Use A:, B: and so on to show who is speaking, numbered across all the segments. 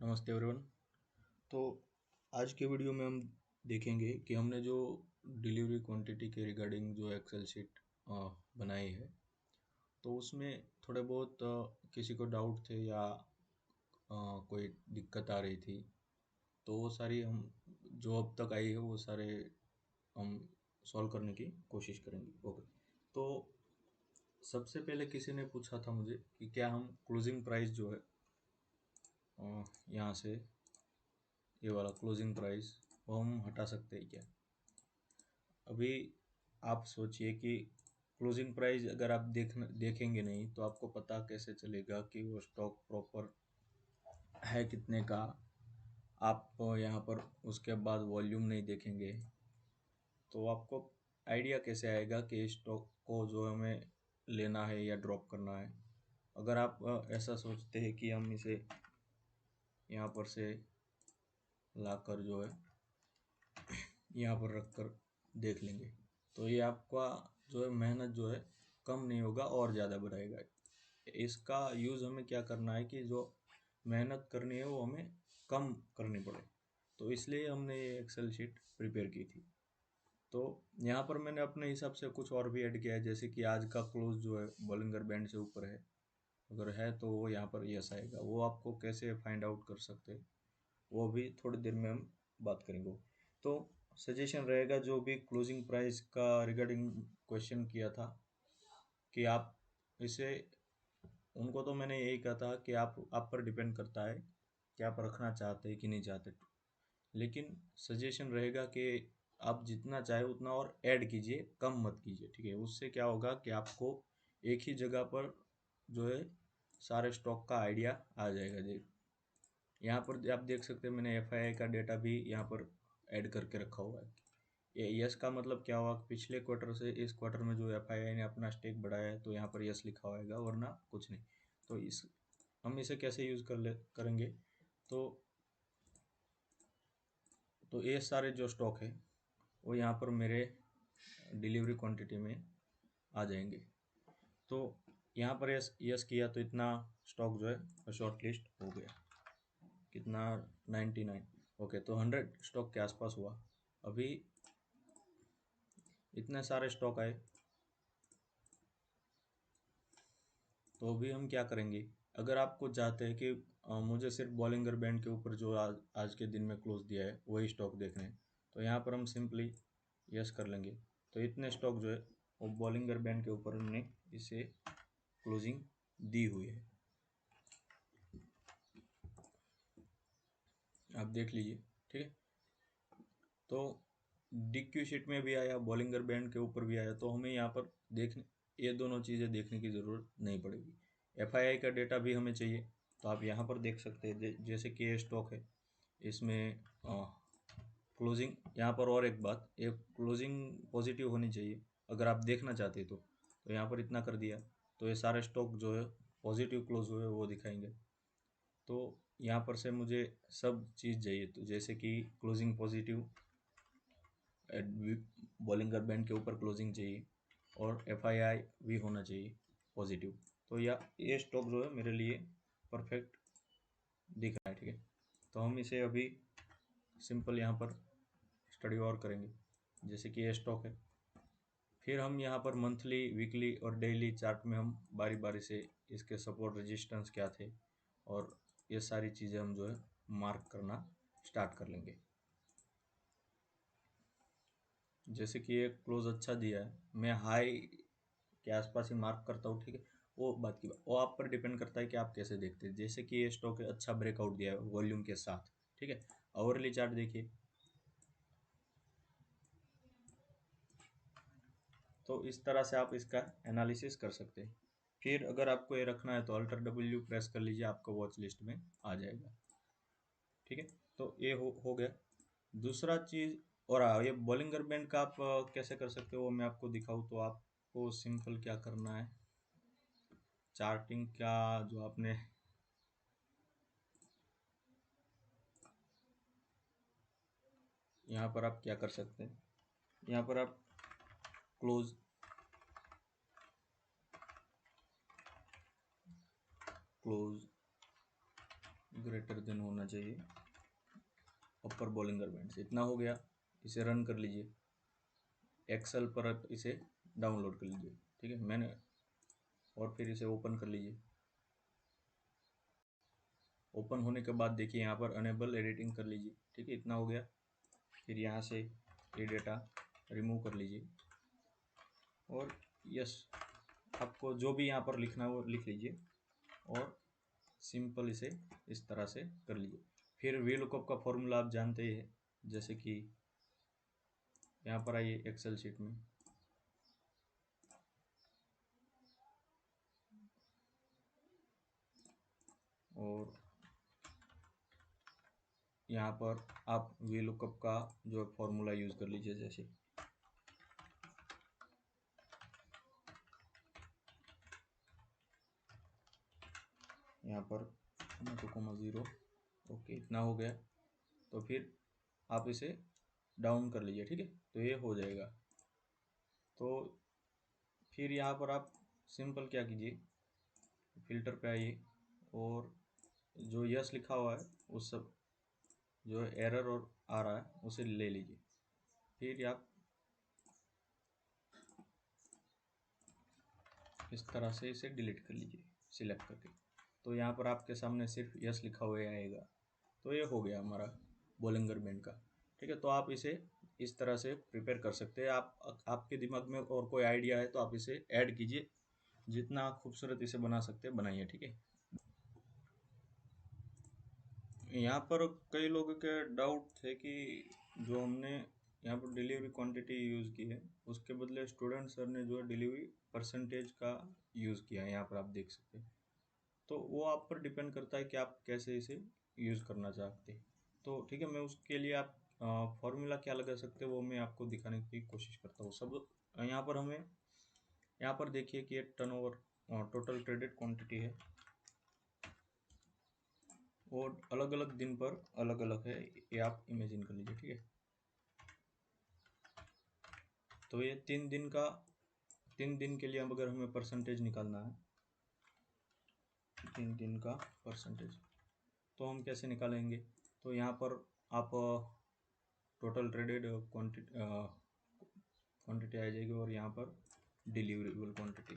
A: नमस्ते एवरीवन। तो आज के वीडियो में हम देखेंगे कि हमने जो डिलीवरी क्वांटिटी के रिगार्डिंग जो एक्सेल शीट बनाई है, तो उसमें थोड़े बहुत किसी को डाउट थे या कोई दिक्कत आ रही थी, तो वो सारी हम जो अब तक आई है वो सारे हम सॉल्व करने की कोशिश करेंगे। ओके, तो सबसे पहले किसी ने पूछा था मुझे कि क्या हम क्लोजिंग प्राइस जो है यहाँ से ये वाला क्लोजिंग प्राइस वो हम हटा सकते हैं क्या। अभी आप सोचिए कि क्लोजिंग प्राइस अगर आप देखेंगे नहीं तो आपको पता कैसे चलेगा कि वो स्टॉक प्रॉपर है कितने का। आप यहाँ पर उसके बाद वॉल्यूम नहीं देखेंगे तो आपको आइडिया कैसे आएगा कि स्टॉक को जो हमें लेना है या ड्रॉप करना है। अगर आप ऐसा सोचते हैं कि हम इसे यहाँ पर से लाकर जो है यहाँ पर रख कर देख लेंगे, तो ये आपका जो है मेहनत जो है कम नहीं होगा और ज़्यादा बढ़ाएगा। इसका यूज़ हमें क्या करना है कि जो मेहनत करनी है वो हमें कम करनी पड़े, तो इसलिए हमने ये एक्सेल शीट प्रिपेयर की थी। तो यहाँ पर मैंने अपने हिसाब से कुछ और भी ऐड किया है, जैसे कि आज का क्लोज जो है बॉलिंगर बैंड से ऊपर है, अगर है तो वो यहाँ पर यस आएगा। वो आपको कैसे फाइंड आउट कर सकते हैं वो भी थोड़ी देर में हम बात करेंगे। तो सजेशन रहेगा जो भी क्लोजिंग प्राइस का रिगार्डिंग क्वेश्चन किया था कि आप इसे, उनको तो मैंने यही कहा था कि आप पर डिपेंड करता है कि आप रखना चाहते हैं कि नहीं चाहते, लेकिन सजेशन रहेगा कि आप जितना चाहे उतना और ऐड कीजिए, कम मत कीजिए। ठीक है, उससे क्या होगा कि आपको एक ही जगह पर जो है सारे स्टॉक का आइडिया आ जाएगा। जी, यहाँ पर आप देख सकते हैं मैंने एफआईआई का डेटा भी यहाँ पर ऐड करके रखा हुआ है। ये यस का मतलब क्या हुआ, पिछले क्वार्टर से इस क्वार्टर में जो एफआईआई ने अपना स्टेक बढ़ाया है तो यहाँ पर यस लिखा होगा, वरना कुछ नहीं। तो हम इसे कैसे यूज़ करेंगे, तो ये सारे जो स्टॉक है वो यहाँ पर मेरे डिलीवरी क्वांटिटी में आ जाएंगे। तो यहाँ पर यस यस किया तो इतना स्टॉक जो है शॉर्ट लिस्ट हो गया, कितना 99। ओके, तो 100 स्टॉक के आसपास हुआ। अभी इतने सारे स्टॉक आए, तो अभी हम क्या करेंगे। अगर आपको चाहते हैं कि मुझे सिर्फ बॉलिंगर बैंड के ऊपर जो आज के दिन में क्लोज दिया है वही स्टॉक देखने हैं, तो यहाँ पर हम सिंपली यस कर लेंगे। तो इतने स्टॉक जो है वो बॉलिंगर बैंड के ऊपर हमने इसे क्लोजिंग दी हुई है, आप देख लीजिए। ठीक है, तो डिक्यू शीट में भी आया, बॉलिंगर बैंड के ऊपर भी आया, तो हमें यहाँ पर देखने ये दोनों चीज़ें देखने की ज़रूरत नहीं पड़ेगी। एफआईआई का डेटा भी हमें चाहिए, तो आप यहाँ पर देख सकते हैं जैसे कि ये स्टॉक है, इसमें क्लोजिंग यहाँ पर, और एक बात, ये क्लोजिंग पॉजिटिव होनी चाहिए अगर आप देखना चाहते हैं तो यहाँ पर इतना कर दिया तो ये सारे स्टॉक जो है पॉजिटिव क्लोज हुए वो दिखाएंगे। तो यहाँ पर से मुझे सब चीज़ चाहिए, तो जैसे कि क्लोजिंग पॉजिटिव, बॉलिंगर बैंड के ऊपर क्लोजिंग चाहिए और एफआईआई भी होना चाहिए पॉजिटिव। तो ये स्टॉक जो है मेरे लिए परफेक्ट दिख रहा है। ठीक है, तो हम इसे अभी सिंपल यहाँ पर स्टडी और करेंगे, जैसे कि ये स्टॉक है। फिर हम यहाँ पर मंथली, वीकली और डेली चार्ट में हम बारी बारी से इसके सपोर्ट रेजिस्टेंस क्या थे और ये सारी चीज़ें हम जो है मार्क करना स्टार्ट कर लेंगे। जैसे कि ये क्लोज अच्छा दिया है, मैं हाई के आसपास ही मार्क करता हूँ। ठीक है, वो बात की बात, वो आप पर डिपेंड करता है कि आप कैसे देखते हैं। जैसे कि ये स्टॉक है, अच्छा ब्रेकआउट दिया है वॉल्यूम के साथ। ठीक है, आवरली चार्ट देखिए, तो इस तरह से आप इसका एनालिसिस कर सकते हैं। फिर अगर आपको ये रखना है तो अल्टर डब्ल्यू प्रेस कर लीजिए, आपको वॉच लिस्ट में आ जाएगा। ठीक है, तो ये हो गया। दूसरा चीज़, और ये बॉलिंगर बैंड का आप कैसे कर सकते हो वो मैं आपको दिखाऊँ, तो आपको सिंपल क्या करना है, चार्टिंग का जो आपने यहाँ पर आप क्या कर सकते हैं, यहाँ पर आप क्लोज क्लोज ग्रेटर देन होना चाहिए अपर बोलिंगर बैंड से। इतना हो गया, इसे रन कर लीजिए, एक्सेल पर आप इसे डाउनलोड कर लीजिए, ठीक है। मैंने और फिर इसे ओपन कर लीजिए। ओपन होने के बाद देखिए यहाँ पर अनेबल एडिटिंग कर लीजिए, ठीक है। इतना हो गया, फिर यहाँ से ये डेटा रिमूव कर लीजिए और यस, आपको जो भी यहाँ पर लिखना है वो लिख लीजिए और सिंपल इसे इस तरह से कर लीजिए। फिर VLOOKUP का फॉर्मूला आप जानते ही है, जैसे कि यहाँ पर आइए एक्सेल शीट में, और यहाँ पर आप VLOOKUP का जो फॉर्मूला यूज़ कर लीजिए, जैसे यहाँ पर 2,0, ओके। इतना हो गया, तो फिर आप इसे डाउन कर लीजिए, ठीक है। तो ये हो जाएगा। तो फिर यहाँ पर आप सिंपल क्या कीजिए, फिल्टर पे आइए और जो यस लिखा हुआ है उस सब जो एरर और आ रहा है उसे ले लीजिए। फिर आप इस तरह से इसे डिलीट कर लीजिए सिलेक्ट करके। तो यहाँ पर आपके सामने सिर्फ यस लिखा हुआ आएगा। तो ये हो गया हमारा बोलिंगर बैंड का, ठीक है। तो आप इसे इस तरह से प्रिपेयर कर सकते हैं। आपके दिमाग में और कोई आइडिया है तो आप इसे ऐड कीजिए, जितना खूबसूरत इसे बना सकते हैं बनाइए, ठीक है। यहाँ पर कई लोगों के डाउट थे कि जो हमने यहाँ पर डिलीवरी क्वांटिटी यूज़ की है उसके बदले स्टूडेंट सर ने जो डिलीवरी परसेंटेज का यूज़ किया है, यहाँ पर आप देख सकते हैं। तो वो आप पर डिपेंड करता है कि आप कैसे इसे यूज़ करना चाहते हैं। तो ठीक है, मैं उसके लिए आप फॉर्मूला क्या लगा सकते हैं वो मैं आपको दिखाने की कोशिश करता हूँ। सब यहाँ पर हमें यहाँ पर देखिए कि ये टर्नओवर टोटल ट्रेडेड क्वांटिटी है, वो अलग अलग दिन पर अलग अलग है, ये आप इमेजिन कर लीजिए, ठीक है। तो ये 3 दिन के लिए अब अगर हमें परसेंटेज निकालना है, 3 दिन का परसेंटेज, तो हम कैसे निकालेंगे। तो यहाँ पर आप टोटल ट्रेडेड क्वांटिटी आ जाएगी और यहाँ पर डिलीवरेबल क्वांटिटी,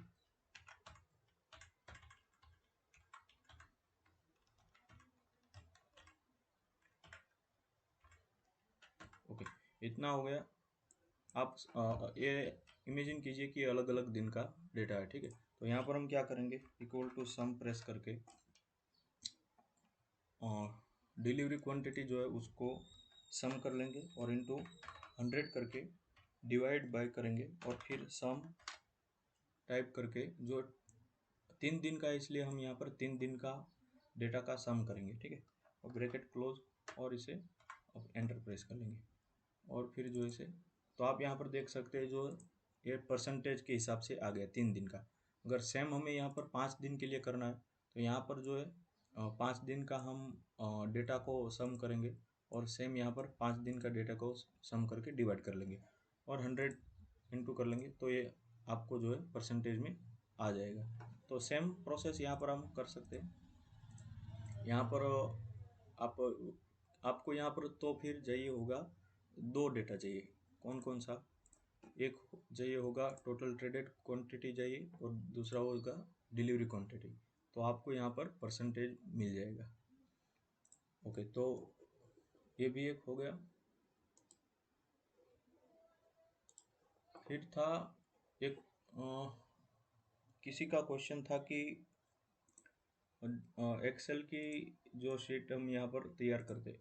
A: ओके। इतना हो गया। आप ये इमेजिन कीजिए कि अलग अलग दिन का डेटा है, ठीक है। तो यहाँ पर हम क्या करेंगे, इक्वल टू सम प्रेस करके डिलीवरी क्वांटिटी जो है उसको सम कर लेंगे और इनटू 100 करके डिवाइड बाय करेंगे और फिर सम टाइप करके जो 3 दिन का है, इसलिए हम यहाँ पर 3 दिन का डेटा का सम करेंगे, ठीक है। और ब्रैकेट क्लोज और इसे अब एंटर प्रेस कर लेंगे और फिर जो इसे, तो आप यहाँ पर देख सकते हैं जो ये परसेंटेज के हिसाब से आ गया 3 दिन का। अगर सेम हमें यहाँ पर 5 दिन के लिए करना है तो यहाँ पर जो है 5 दिन का हम डेटा को सम करेंगे और सेम यहाँ पर 5 दिन का डेटा को सम करके डिवाइड कर लेंगे और 100 इंटू कर लेंगे, तो ये आपको जो है परसेंटेज में आ जाएगा। तो सेम प्रोसेस यहाँ पर हम कर सकते हैं। यहाँ पर आप आपको यहाँ पर तो फिर चाहिए होगा 2 डेटा चाहिए, कौन कौन सा, एक चाहिए होगा टोटल ट्रेडेड क्वांटिटी चाहिए और दूसरा होगा डिलीवरी क्वांटिटी। तो आपको यहाँ पर परसेंटेज मिल जाएगा, ओके। तो ये भी एक हो गया। फिर था एक किसी का क्वेश्चन था कि एक्सेल की जो शीट हम यहाँ पर तैयार करते,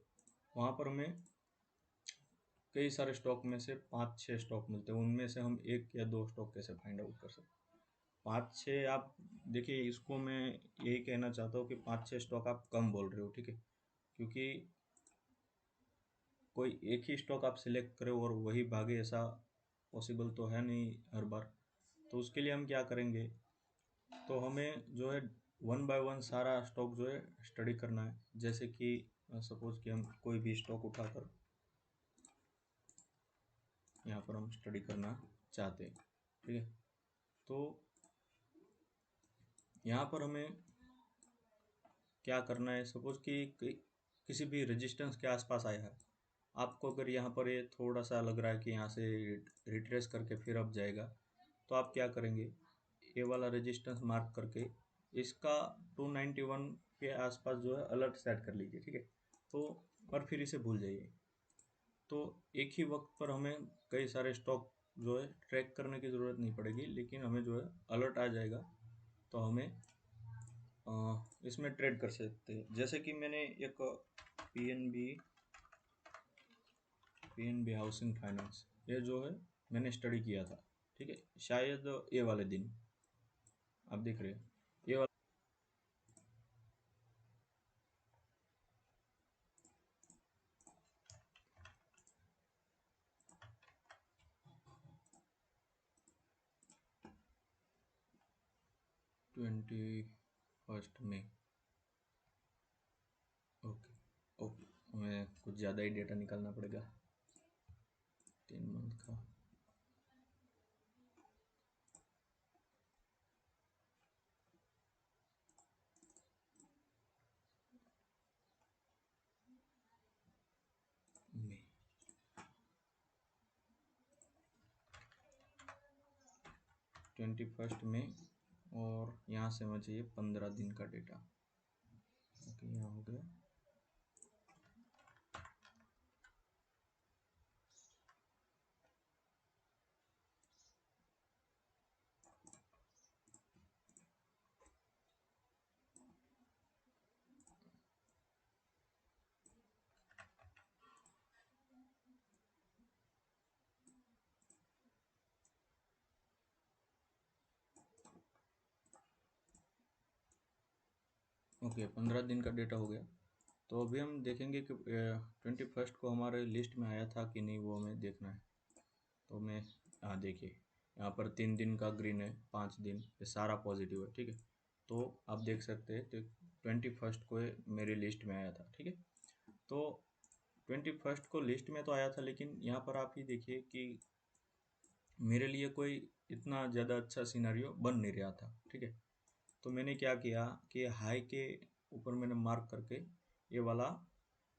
A: वहाँ पर हमें कई सारे स्टॉक में से 5-6 स्टॉक मिलते हैं, उनमें से हम 1 या 2 स्टॉक कैसे फाइंड आउट कर सकते हैं। 5-6 आप देखिए, इसको मैं यही कहना चाहता हूँ कि 5-6 स्टॉक आप कम बोल रहे हो, ठीक है। क्योंकि कोई एक ही स्टॉक आप सिलेक्ट करें और वही भागे, ऐसा पॉसिबल तो है नहीं हर बार। तो उसके लिए हम क्या करेंगे, तो हमें जो है 1 बाय 1 सारा स्टॉक जो है स्टडी करना है। जैसे कि सपोज कि हम कोई भी स्टॉक उठाकर यहाँ पर हम स्टडी करना चाहते हैं, ठीक है। तो यहाँ पर हमें क्या करना है, सपोज कि किसी भी रेजिस्टेंस के आसपास आया है, आपको अगर यहाँ पर ये थोड़ा सा लग रहा है कि यहाँ से रिट्रेस करके फिर अप जाएगा, तो आप क्या करेंगे, ये वाला रेजिस्टेंस मार्क करके इसका 291 के आसपास जो है अलर्ट सेट कर लीजिए, ठीक है। तो और फिर इसे भूल जाइए। तो एक ही वक्त पर हमें कई सारे स्टॉक जो है ट्रैक करने की ज़रूरत नहीं पड़ेगी, लेकिन हमें जो है अलर्ट आ जाएगा, तो हमें इसमें ट्रेड कर सकते हैं। जैसे कि मैंने एक पीएनबी हाउसिंग फाइनेंस, ये जो है मैंने स्टडी किया था, ठीक है, शायद ये वाले दिन आप देख रहे हैं ये वाला 21 में। ओके, ओके, हमें कुछ ज़्यादा ही डेटा निकालना पड़ेगा 3 मंथ का। मई 21 में, और यहाँ से हमें चाहिए 15 दिन का डेटा। ओके, यहाँ हो गया। ओके, 15 दिन का डेटा हो गया। तो अभी हम देखेंगे कि 21 को हमारे लिस्ट में आया था कि नहीं, वो हमें देखना है। तो मैं देखिए, यहाँ पर 3 दिन का ग्रीन है, 5 दिन, ये सारा पॉजिटिव है, ठीक है। तो आप देख सकते हैं, तो 21 को ये मेरी लिस्ट में आया था, ठीक है। तो 21 को लिस्ट में तो आया था, लेकिन यहाँ पर आप ही देखिए कि मेरे लिए कोई इतना ज़्यादा अच्छा सिनारियो बन नहीं रहा था, ठीक है। तो मैंने क्या किया कि हाई के ऊपर मैंने मार्क करके ये वाला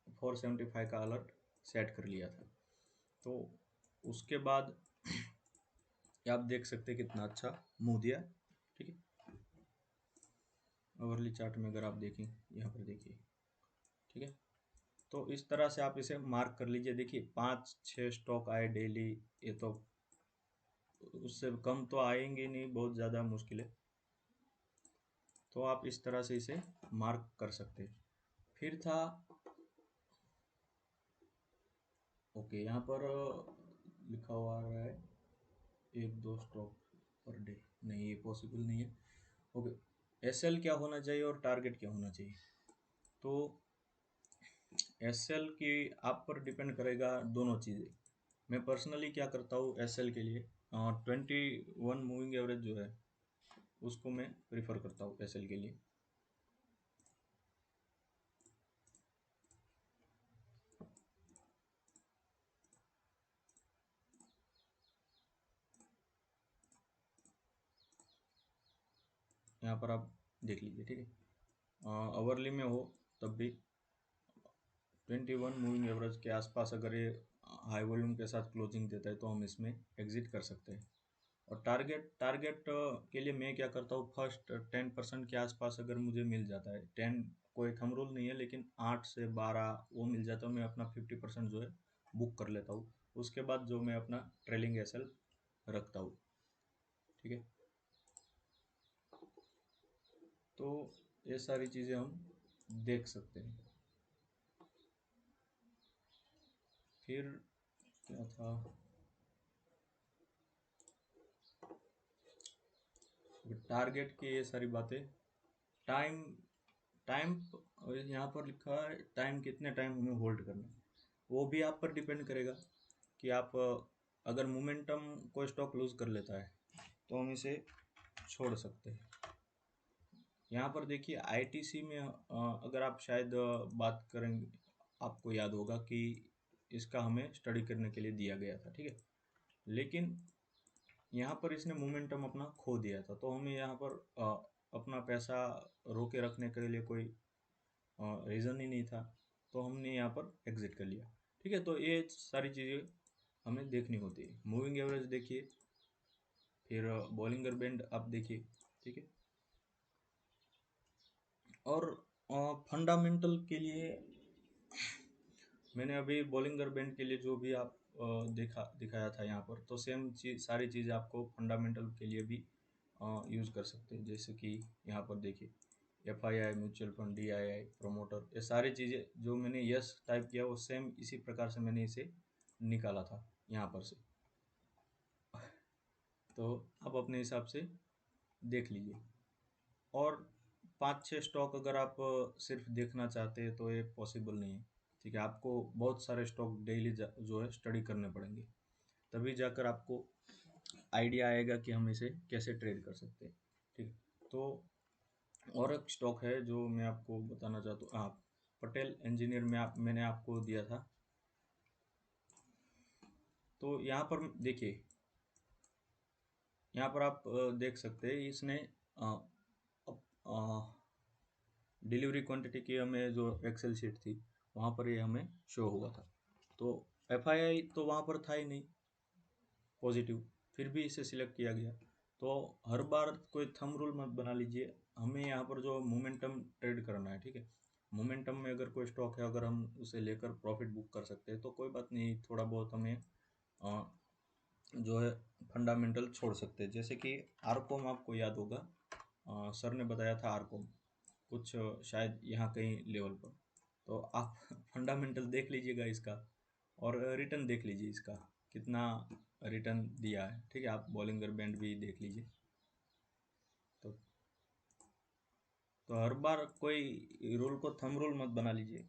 A: 475 का अलर्ट सेट कर लिया था। तो उसके बाद ये आप देख सकते हैं कितना अच्छा मुंह दिया, ठीक है। ओवरली चार्ट में अगर आप देखें, यहाँ पर देखिए, ठीक है। तो इस तरह से आप इसे मार्क कर लीजिए। देखिए 5-6 स्टॉक आए डेली, ये तो उससे कम तो आएंगे नहीं, बहुत ज़्यादा मुश्किल है। तो आप इस तरह से इसे मार्क कर सकते हैं। फिर था, ओके, यहाँ पर लिखा हुआ आ रहा है 1-2 स्टॉक पर डे, नहीं ये पॉसिबल नहीं है। ओके, एसएल क्या होना चाहिए और टारगेट क्या होना चाहिए। तो एसएल की आप पर डिपेंड करेगा दोनों चीज़ें। मैं पर्सनली क्या करता हूँ एसएल के लिए, 21 मूविंग एवरेज जो है उसको मैं प्रिफर करता हूँ एसएल के लिए। यहाँ पर आप देख लीजिए, ठीक है। आवरली में हो तब भी 21 मूविंग एवरेज के आसपास अगर ये हाई वॉल्यूम के साथ क्लोजिंग देता है, तो हम इसमें एग्जिट कर सकते हैं। और टारगेट के लिए मैं क्या करता हूँ, फर्स्ट 10% के आसपास अगर मुझे मिल जाता है, 10 कोई थंब रूल नहीं है, लेकिन 8 से 12 वो मिल जाता है, मैं अपना 50% जो है बुक कर लेता हूँ। उसके बाद जो मैं अपना ट्रेलिंग एसएल रखता हूँ, ठीक है। तो ये सारी चीज़ें हम देख सकते हैं। फिर क्या था, टारगेट की ये सारी बातें। टाइम टाइम यहाँ पर लिखा है टाइम, कितने टाइम हमें होल्ड करना है, वो भी आप पर डिपेंड करेगा कि आप अगर मोमेंटम कोई स्टॉक लूज कर लेता है तो हम इसे छोड़ सकते हैं। यहाँ पर देखिए आईटीसी में अगर आप शायद बात करेंगे, आपको याद होगा कि इसका हमें स्टडी करने के लिए दिया गया था, ठीक है। लेकिन यहाँ पर इसने मोमेंटम अपना खो दिया था, तो हमें यहाँ पर अपना पैसा रोके रखने के लिए कोई रीज़न ही नहीं था, तो हमने यहाँ पर एग्जिट कर लिया। ठीक है, तो ये सारी चीज़ें हमें देखनी होती है। मूविंग एवरेज देखिए, फिर बॉलिंगर बैंड आप देखिए। ठीक है, और फंडामेंटल के लिए मैंने अभी बॉलिंगर बैंड के लिए जो भी आप दिखाया था यहाँ पर, तो सेम चीज सारी चीज़ आपको फंडामेंटल के लिए भी यूज़ कर सकते हैं। जैसे कि यहाँ पर देखिए, FII, mutual fund, DII, promoter, ये सारी चीज़ें जो मैंने यस टाइप किया वो सेम इसी प्रकार से मैंने इसे निकाला था यहाँ पर से। तो आप अपने हिसाब से देख लीजिए। और 5-6 स्टॉक अगर आप सिर्फ देखना चाहते हैं तो ये पॉसिबल नहीं है। ठीक है, आपको बहुत सारे स्टॉक डेली जो है स्टडी करने पड़ेंगे, तभी जाकर आपको आइडिया आएगा कि हम इसे कैसे ट्रेड कर सकते हैं। ठीक है, तो और एक स्टॉक है जो मैं आपको बताना चाहता हूँ। आप पटेल इंजीनियर में मैंने आपको दिया था। तो यहाँ पर देखिए, यहाँ पर आप देख सकते हैं इसने डिलीवरी क्वांटिटी की हमें जो एक्सेल शीट थी वहाँ पर ये हमें शो हुआ था। तो FII तो वहाँ पर था ही नहीं पॉजिटिव, फिर भी इसे सिलेक्ट किया गया। तो हर बार कोई थंब रूल मत बना लीजिए, हमें यहाँ पर जो मोमेंटम ट्रेड करना है। ठीक है, मोमेंटम में अगर कोई स्टॉक है, अगर हम उसे लेकर प्रॉफिट बुक कर सकते हैं तो कोई बात नहीं, थोड़ा बहुत हमें जो है फंडामेंटल छोड़ सकते हैं। जैसे कि आरकॉम आपको याद होगा, सर ने बताया था आरकॉम कुछ शायद यहाँ कहीं लेवल पर। तो आप फंडामेंटल देख लीजिएगा इसका, और रिटर्न देख लीजिए इसका कितना रिटर्न दिया है। ठीक है, आप बॉलिंगर बैंड भी देख लीजिए। तो हर बार कोई रूल को थंब रूल मत बना लीजिए।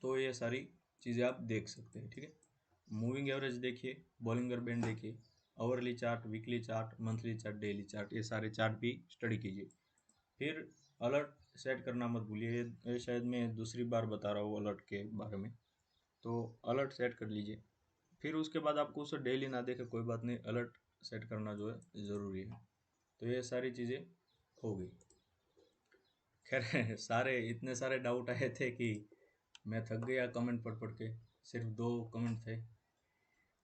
A: तो ये सारी चीज़ें आप देख सकते हैं। ठीक है, मूविंग एवरेज देखिए, बॉलिंगर बैंड देखिए, hourly chart, weekly chart, monthly chart, daily chart, ये सारे चार्ट भी स्टडी कीजिए। फिर अलर्ट सेट करना मत भूलिए, ये शायद मैं दूसरी बार बता रहा हूँ अलर्ट के बारे में। तो अलर्ट सेट कर लीजिए, फिर उसके बाद आपको उसे डेली ना देखे कोई बात नहीं, अलर्ट सेट करना जो है ज़रूरी है। तो ये सारी चीज़ें हो गई। खैर सारे इतने सारे डाउट आए थे कि मैं थक गया कमेंट पढ़ पढ़ के। सिर्फ 2 कमेंट थे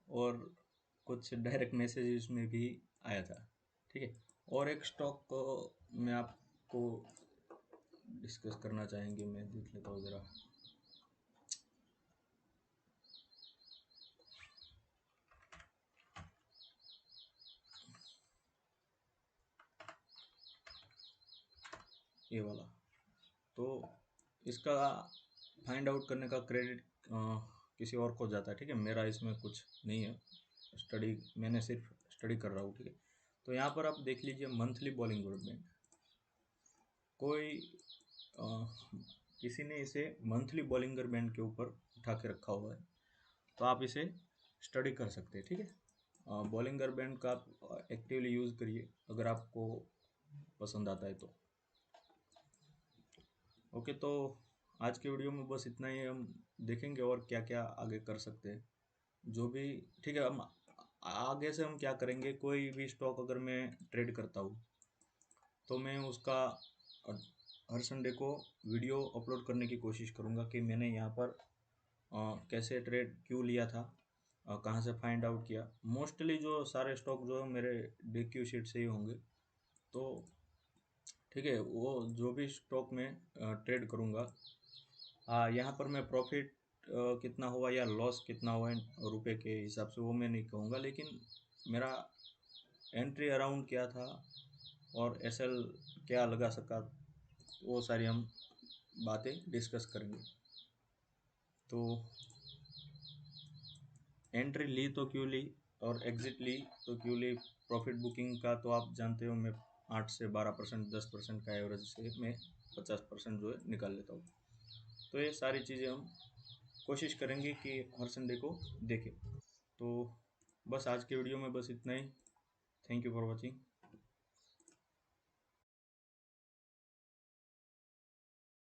A: और कुछ डायरेक्ट मैसेज उसमें भी आया था। ठीक है, और एक स्टॉक को मैं आपको डिस्कस करना चाहेंगे, मैं देख लेता हूँ ज़रा। ये वाला, तो इसका फाइंड आउट करने का क्रेडिट किसी और को जाता है। ठीक है, मेरा इसमें कुछ नहीं है, स्टडी मैंने सिर्फ स्टडी कर रहा हूँ। ठीक है, तो यहाँ पर आप देख लीजिए मंथली बॉलिंग गवर्नमेंट, कोई अ, किसी ने इसे मंथली बॉलिंगर बैंड के ऊपर उठा के रखा हुआ है, तो आप इसे स्टडी कर सकते हैं। ठीक है, बॉलिंगर बैंड का आप एक्टिवली यूज़ करिए अगर आपको पसंद आता है तो। ओके, तो आज के वीडियो में बस इतना ही। हम देखेंगे और क्या क्या आगे कर सकते हैं जो भी। ठीक है, हम आगे से हम क्या करेंगे, कोई भी स्टॉक अगर मैं ट्रेड करता हूँ तो मैं उसका हर संडे को वीडियो अपलोड करने की कोशिश करूँगा कि मैंने यहाँ पर कैसे ट्रेड क्यों लिया था, कहाँ से फाइंड आउट किया। मोस्टली जो सारे स्टॉक जो है मेरे DQ शीट से ही होंगे। तो ठीक है, वो जो भी स्टॉक में ट्रेड करूँगा, हाँ, यहाँ पर मैं प्रॉफिट कितना हुआ या लॉस कितना हुआ रुपए के हिसाब से वो मैं नहीं कहूँगा, लेकिन मेरा एंट्री अराउंड क्या था और SL क्या लगा सका, वो सारी हम बातें डिस्कस करेंगे। तो एंट्री ली तो क्यों ली और एग्ज़िट ली तो क्यों ली, प्रॉफिट बुकिंग का तो आप जानते हो मैं 8 से 12%, 10% का एवरेज से मैं 50% जो है निकाल लेता हूँ। तो ये सारी चीज़ें हम कोशिश करेंगे कि हर संडे को देखें। तो बस आज के वीडियो में बस इतना ही। Thank you for watching.